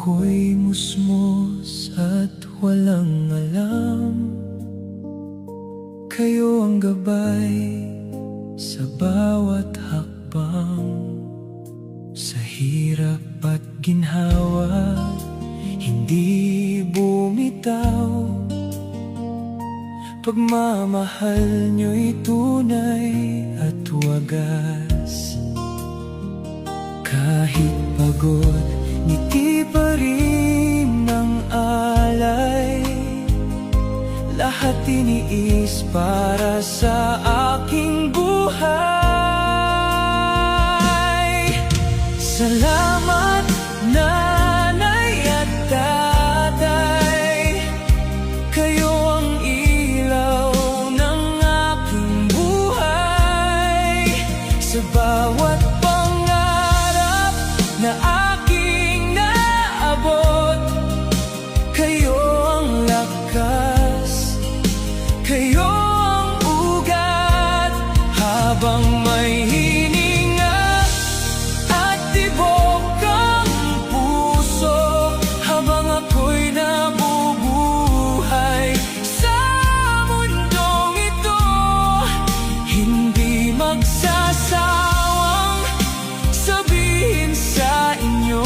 ako'y musmos at walang alam. Kayo ang gabay sa bawat hakbang. Sa hirap at ginhawa, hindi bumitaw. Pagmamahal nyo'y tunay at wagas. Kahit pagod, ngiti pa rin ng alay. Lahat tiniis para sa aking buhay. Salamat nanay at tatay, kayo ang ilaw ng aking buhay. Sa bawat pangarap na aking naabot, kayo ang lakas, kayo ang ugat. Habang may hininga at tibok ang puso, habang ako'y nabubuhay sa mundong ito, hindi magsasawang sabihin sa inyo,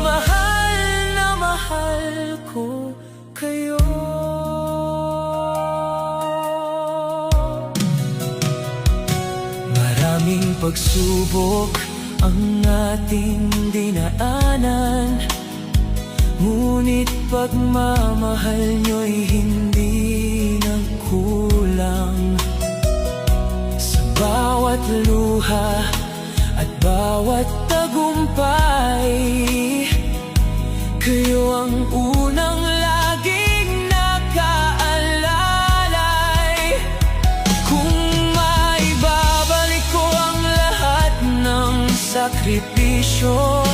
mahal na mahal ko kayo. Maraming pagsubok ang ating dinaanan, ngunit pagmamahal nyo'y hindi nagkulang. Sa bawat luha at bawat tagumpay, kayo ang unang laging nakaalalay. Kung maibabalik ko ang lahat ng sakripisyo,